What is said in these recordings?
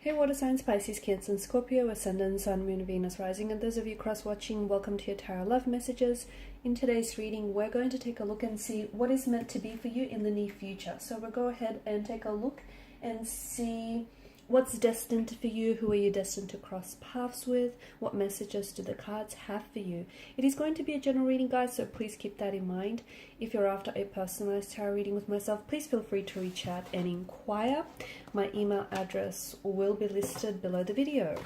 Hey water signs, Pisces, Cancer and Scorpio, Ascendant, Sun, Moon, Venus, Rising, and those of you cross-watching, welcome to your Tarot Love Messages. In today's reading, we're going to take a look and see what is meant to be for you in the near future. So we'll go ahead and take a look and see what's destined for you, who are you destined to cross paths with, what messages do the cards have for you. It is going to be a general reading, guys, so please keep that in mind. If you're after a personalized tarot reading with myself, please feel free to reach out and inquire. My email address will be listed below the video.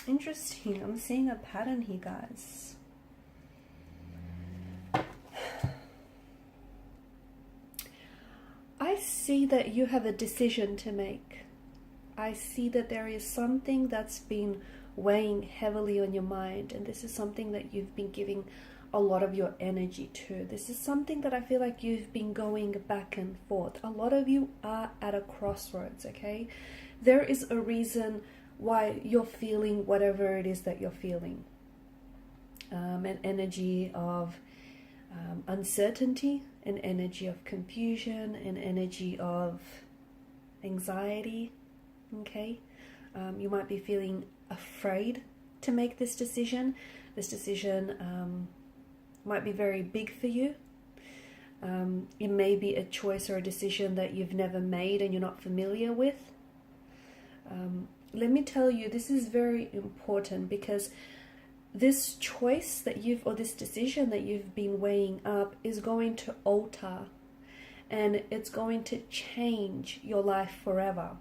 Interesting. I'm seeing a pattern here, guys. I see that you have a decision to make. I see that there is something that's been weighing heavily on your mind, and this is something that you've been giving a lot of your energy to. This is something that I feel like you've been going back and forth. A lot of you are at a crossroads, okay? There is a reason why you're feeling whatever it is that you're feeling. An energy of uncertainty, an energy of confusion, an energy of anxiety, okay? You might be feeling afraid to make this decision. This decision might be very big for you. It may be a choice or a decision that you've never made and you're not familiar with. Let me tell you, this is very important because this choice that or this decision that you've been weighing up is going to alter, and it's going to change your life forever.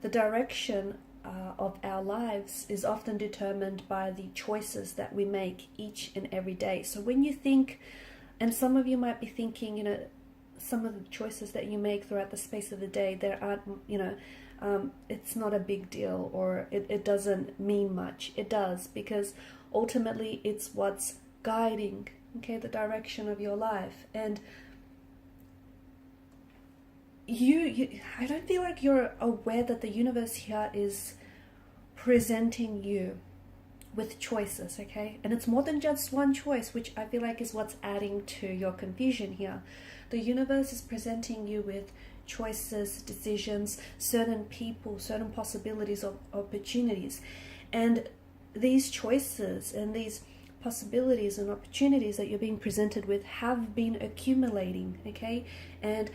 The direction of our lives is often determined by the choices that we make each and every day. So when you think, and some of you might be thinking, you know, some of the choices that you make throughout the space of the day, there aren't, you know, it's not a big deal, or it doesn't mean much. It does, because ultimately it's what's guiding, okay, the direction of your life. And I don't feel like you're aware that the universe here is presenting you with choices, okay? And it's more than just one choice, which I feel like is what's adding to your confusion here. The universe is presenting you with choices, decisions, certain people, certain possibilities of opportunities. And these choices and these possibilities and opportunities that you're being presented with have been accumulating, okay? And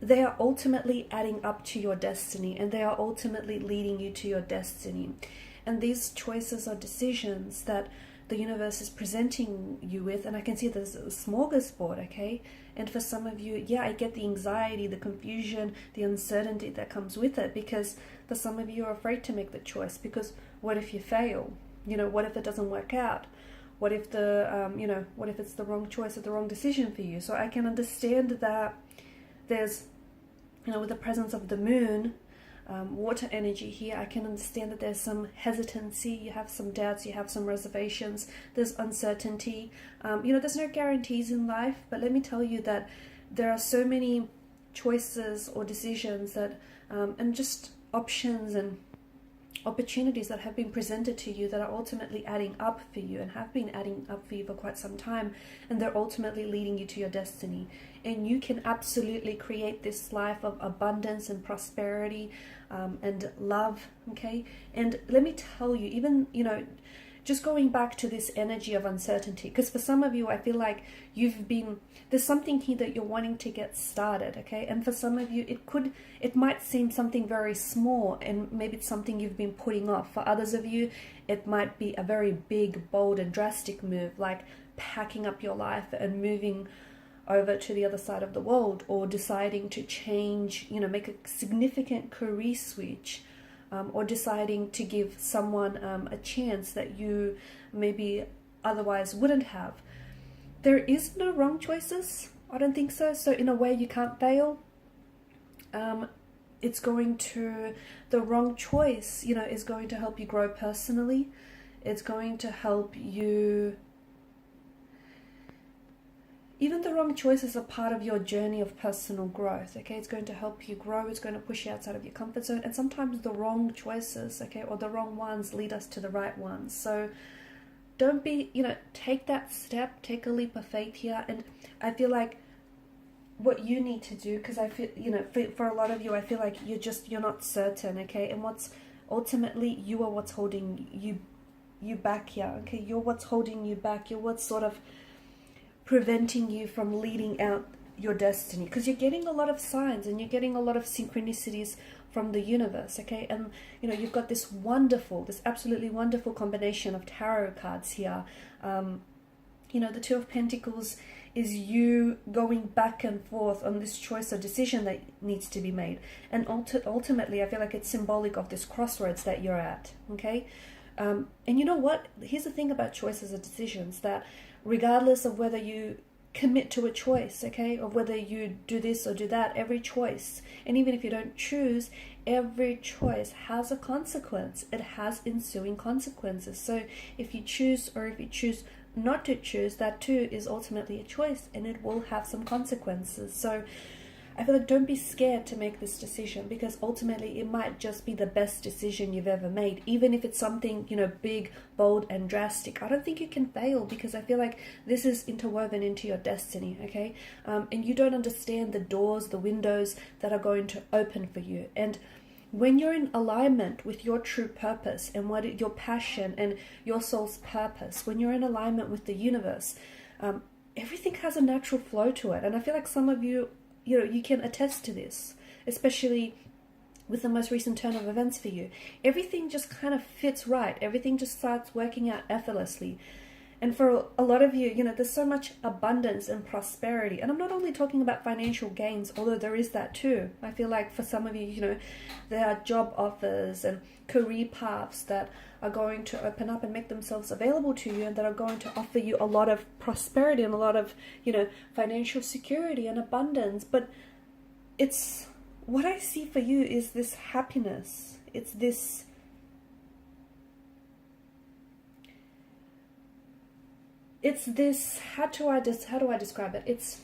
they are ultimately adding up to your destiny, and they are ultimately leading you to your destiny. And these choices or decisions that the universe is presenting you with, and I can see there's a smorgasbord, okay? And for some of you, yeah, I get the anxiety, the confusion, the uncertainty that comes with it, because for some of you are afraid to make the choice, because what if you fail? You know, what if it doesn't work out? What if what if it's the wrong choice or the wrong decision for you? So I can understand that there's, you know, with the presence of the moon, water energy here, I can understand that there's some hesitancy, you have some doubts, you have some reservations, there's uncertainty. You know, there's no guarantees in life, but let me tell you that there are so many choices or decisions that, and just options and opportunities that have been presented to you that are ultimately adding up for you, and have been adding up for you for quite some time, and they're ultimately leading you to your destiny. And you can absolutely create this life of abundance and prosperity and love, okay? And let me tell you, even, you know, just going back to this energy of uncertainty, because for some of you, I feel like there's something here that you're wanting to get started, okay? And for some of you, it might seem something very small, and maybe it's something you've been putting off. For others of you, it might be a very big, bold, and drastic move, like packing up your life and moving over to the other side of the world, or deciding to change, make a significant career switch, or deciding to give someone a chance that you maybe otherwise wouldn't have. There is no wrong choices. I don't think so. So in a way, you can't fail. The wrong choice, is going to help you grow personally. It's going to help you. Even the wrong choices are part of your journey of personal growth, okay? It's going to help you grow. It's going to push you outside of your comfort zone. And sometimes the wrong choices, okay, or the wrong ones lead us to the right ones. So don't be, take that step, take a leap of faith here. And I feel like what you need to do, because I feel, for a lot of you, I feel like you're not certain, okay? And ultimately, you are what's holding you back here, okay? You're what's holding you back. You're what's sort of preventing you from leading out your destiny, because you're getting a lot of signs and you're getting a lot of synchronicities from the universe, okay? And you've got this absolutely wonderful combination of tarot cards here. The Two of Pentacles is you going back and forth on this choice or decision that needs to be made, and ultimately I feel like it's symbolic of this crossroads that you're at, okay? And you know what, here's the thing about choices or decisions, that regardless of whether you commit to a choice, okay, or whether you do this or do that, every choice, and even if you don't choose, every choice has a consequence. It has ensuing consequences. So if you choose, or if you choose not to choose, that too is ultimately a choice, and it will have some consequences. So I feel like don't be scared to make this decision, because ultimately it might just be the best decision you've ever made. Even if it's something, big, bold, and drastic, I don't think you can fail, because I feel like this is interwoven into your destiny, okay? And you don't understand the doors, the windows that are going to open for you. And when you're in alignment with your true purpose and your passion and your soul's purpose, when you're in alignment with the universe, everything has a natural flow to it. And I feel like some of you, you can attest to this, especially with the most recent turn of events for you. Everything just kind of fits right. Everything just starts working out effortlessly. And for a lot of you, there's so much abundance and prosperity. And I'm not only talking about financial gains, although there is that too. I feel like for some of you, there are job offers and career paths that are going to open up and make themselves available to you, and that are going to offer you a lot of prosperity and a lot of, financial security and abundance. But what I see for you is this happiness. It's this how do I describe it? It's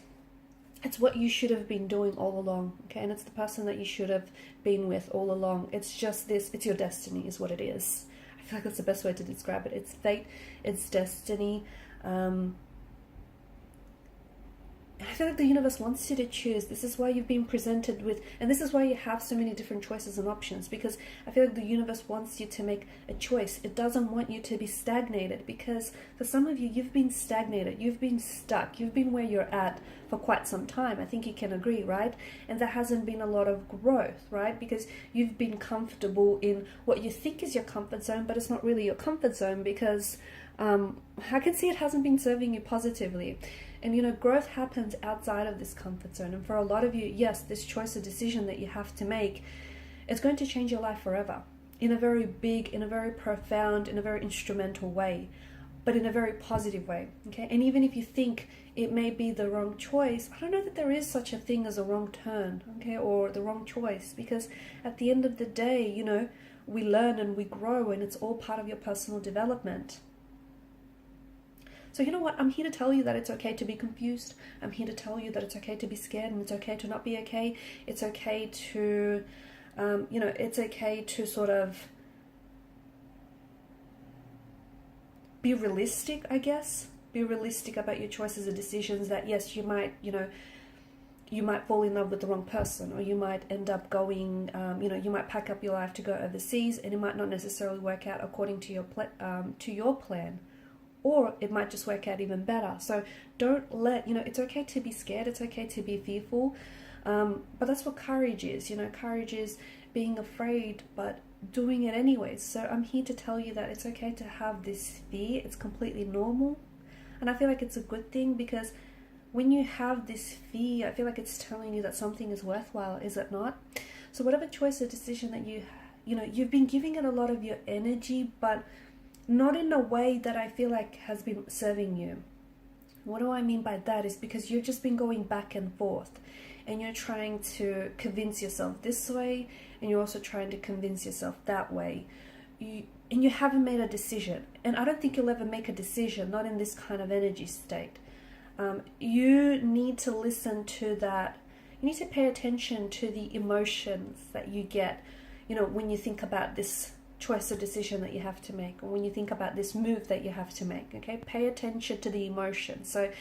what you should have been doing all along, okay? And it's the person that you should have been with all along. It's just this, it's your destiny is what it is. I feel like that's the best way to describe it. It's fate, it's destiny. And I feel like the universe wants you to choose. This is why you've been presented with, and this is why you have so many different choices and options, because I feel like the universe wants you to make a choice. It doesn't want you to be stagnated, because for some of you, you've been stagnated, you've been stuck, you've been where you're at for quite some time. I think you can agree, right? And there hasn't been a lot of growth, right? Because you've been comfortable in what you think is your comfort zone, but it's not really your comfort zone, because I can see it hasn't been serving you positively. And growth happens outside of this comfort zone. And for a lot of you, yes, this choice or decision that you have to make, it's going to change your life forever, in a very big, in a very profound, in a very instrumental way, but in a very positive way, okay? And even if you think it may be the wrong choice, I don't know that there is such a thing as a wrong turn, okay, or the wrong choice, because at the end of the day, we learn and we grow, and it's all part of your personal development. So you know what? I'm here to tell you that it's okay to be confused. I'm here to tell you that it's okay to be scared, and it's okay to not be okay. It's okay to, it's okay to sort of be realistic, I guess. Be realistic about your choices and decisions, that yes, you might, you might fall in love with the wrong person, or you might end up going, you might pack up your life to go overseas, and it might not necessarily work out according to your plan, or it might just work out even better. So don't let, it's okay to be scared, it's okay to be fearful, but that's what courage is. Courage is being afraid, but doing it anyways. So I'm here to tell you that it's okay to have this fear. It's completely normal, and I feel like it's a good thing, because when you have this fear, I feel like it's telling you that something is worthwhile, is it not? So whatever choice or decision that you've been giving it a lot of your energy, but not in a way that I feel like has been serving you. What do I mean by that is because you've just been going back and forth, and you're trying to convince yourself this way, and you're also trying to convince yourself that way. And you haven't made a decision. And I don't think you'll ever make a decision, not in this kind of energy state. You need to listen to that. You need to pay attention to the emotions that you get, when you think about this choice or decision that you have to make, or when you think about this move that you have to make. Okay, pay attention to the emotions. So,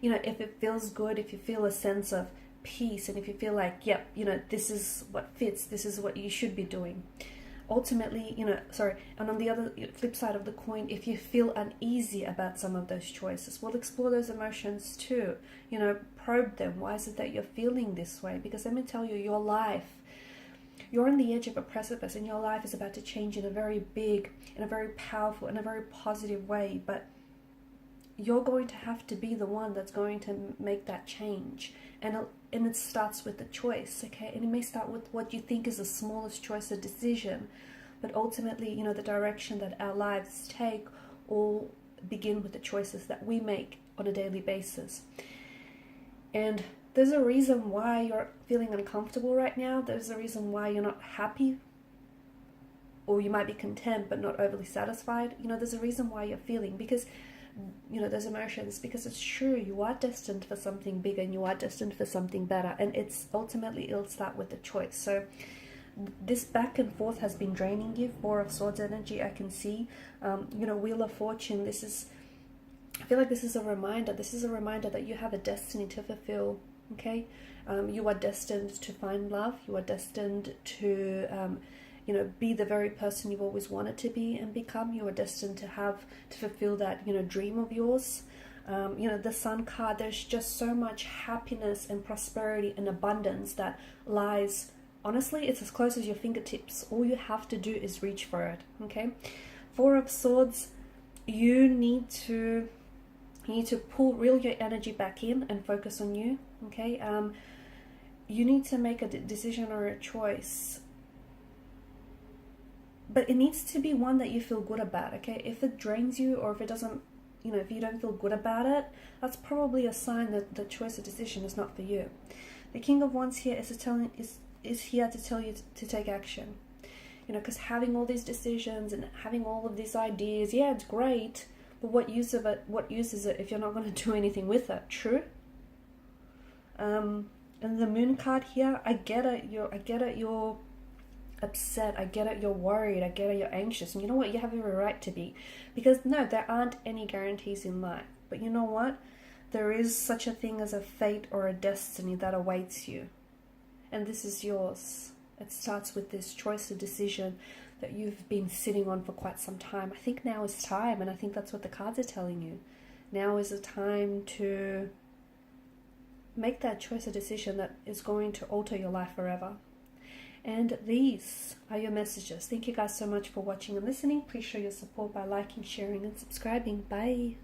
if it feels good, if you feel a sense of peace, and if you feel like, yep, this is what fits, this is what you should be doing. Ultimately, and on the other flip side of the coin, if you feel uneasy about some of those choices, we'll explore those emotions too. Probe them. Why is it that you're feeling this way? Because let me tell you, your life, you're on the edge of a precipice, and your life is about to change in a very big, in a very powerful, in a very positive way. But you're going to have to be the one that's going to make that change. And it starts with the choice, okay? And it may start with what you think is the smallest choice or decision, but ultimately, the direction that our lives take all begin with the choices that we make on a daily basis. And there's a reason why you're feeling uncomfortable right now. There's a reason why you're not happy, or you might be content but not overly satisfied. There's a reason why you're feeling, because those emotions, because it's true, you are destined for something bigger, and you are destined for something better, and it's ultimately, it'll start with the choice. So this back and forth has been draining you. 4 of Swords energy, I can see. Wheel of Fortune, I feel like this is a reminder that you have a destiny to fulfill. Okay, you are destined to find love. You are destined to be the very person you've always wanted to be and become. You are destined to fulfill that, dream of yours. The Sun card, there's just so much happiness and prosperity and abundance that lies, honestly, it's as close as your fingertips. All you have to do is reach for it, okay? 4 of Swords, you need to reel your energy back in and focus on you, okay? You need to make a decision or a choice, but it needs to be one that you feel good about, okay? If it drains you, or if it doesn't, if you don't feel good about it, that's probably a sign that the choice or decision is not for you. The King of Wands here is here to tell you to take action, because having all these decisions and having all of these ideas, yeah, it's great, but what use is it if you're not going to do anything with it? True. And the Moon card here, I get it, you're upset, I get it, you're worried, I get it, you're anxious, and you know what, you have every right to be, because no, there aren't any guarantees in life, but you know what, there is such a thing as a fate or a destiny that awaits you, and this is yours. It starts with this choice or decision that you've been sitting on for quite some time. I think now is time, and I think that's what the cards are telling you. Now is the time to make that choice or decision that is going to alter your life forever. And these are your messages. Thank you guys so much for watching and listening. Please show your support by liking, sharing, and subscribing. Bye.